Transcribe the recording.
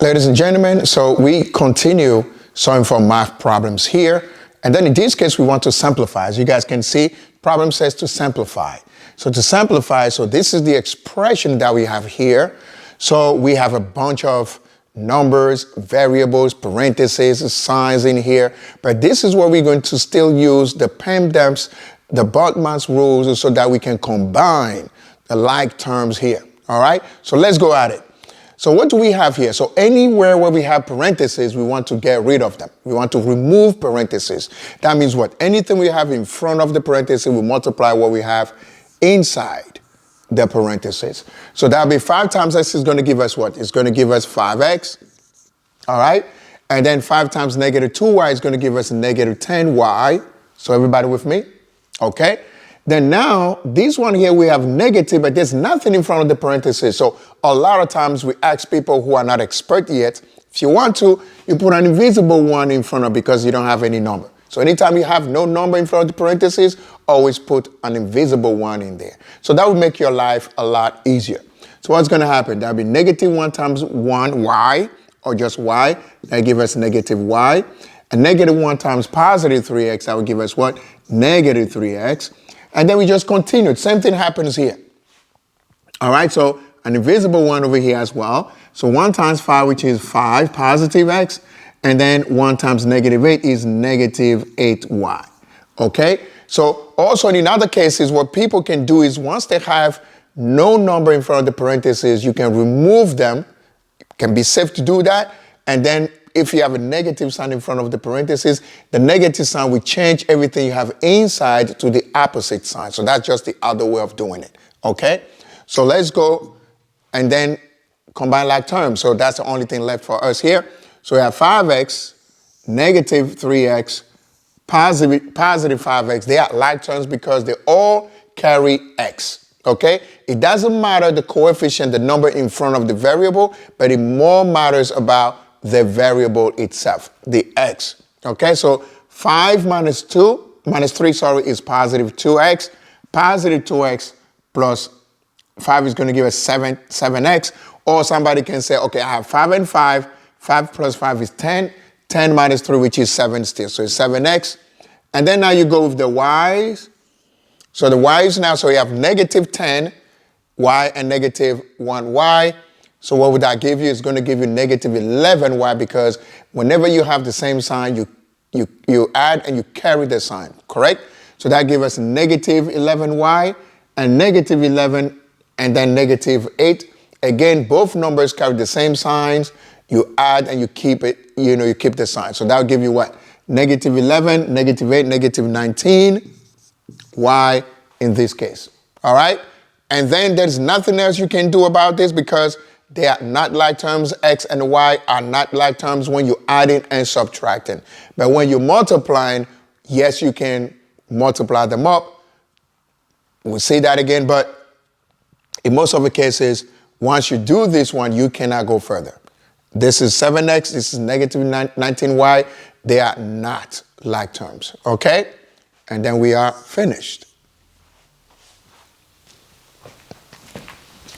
Ladies and gentlemen, so we continue solving for math problems here. And then in this case, we want to simplify. As you guys can see, problem says to simplify. So to simplify, so this is the expression that we have here. So we have a bunch of numbers, variables, parentheses, signs in here. But this is where we're going to still use the PEMDAS, the Boltzmann's rules, so that we can combine the like terms here. All right? So let's go at it. So what do we have here? So anywhere where we have parentheses, we want to get rid of them. We want to remove parentheses. That means what? Anything we have in front of the parentheses, we multiply what we have inside the parentheses. So that'll be 5 times x is going to give us what? It's going to give us 5x. All right? And then 5 times negative 2y is going to give us negative 10y. So everybody with me? Okay? Then now, this one here, we have negative, but there's nothing in front of the parentheses. So a lot of times we ask people who are not expert yet, if you want to, you put an invisible one in front of because you don't have any number. So anytime you have no number in front of the parentheses, always put an invisible one in there. So that would make your life a lot easier. So what's going to happen? That'll be negative 1 times 1, y, or just y. That give us negative y. And negative 1 times positive 3x, that would give us what? Negative 3x. And then we just continued. Same thing happens here. All right, so an invisible one over here as well. So 1 times 5, which is 5, positive x. And then 1 times negative 8 is negative 8y. Okay? So also in other cases, what people can do is once they have no number in front of the parentheses, you can remove them. It can be safe to do that. And then if you have a negative sign in front of the parentheses, the negative sign will change everything you have inside to the opposite sign. So that's just the other way of doing it. Okay? So let's go and then combine like terms. So that's the only thing left for us here. So we have 5x, negative 3x, positive 5x. They are like terms because they all carry x. Okay? It doesn't matter the coefficient, the number in front of the variable, but it more matters about the variable itself, the x. Okay, so 5 minus 3, is positive 2x. Positive 2x plus 5 is going to give us 7x. Or somebody can say, okay, I have 5 and 5. 5 plus 5 is 10. 10 minus 3, which is 7 still. So it's 7x. And then now you go with the y's. So the y's now, so you have negative 10 y and negative 1y. So what would that give you? It's going to give you negative 11y because whenever you have the same sign, you add and you carry the sign, correct? So that gives us negative 11y and negative 11 and then negative 8. Again, both numbers carry the same signs. You add and you keep it, you keep the sign. So that will give you what? Negative 11, negative 8, negative 19, y in this case, all right? And then there's nothing else you can do about this because they are not like terms. X and y are not like terms when you're adding and subtracting. But when you're multiplying, yes, you can multiply them up. We'll see that again. But in most of the cases, once you do this one, you cannot go further. This is 7x. This is negative 19y. They are not like terms. Okay? And then we are finished.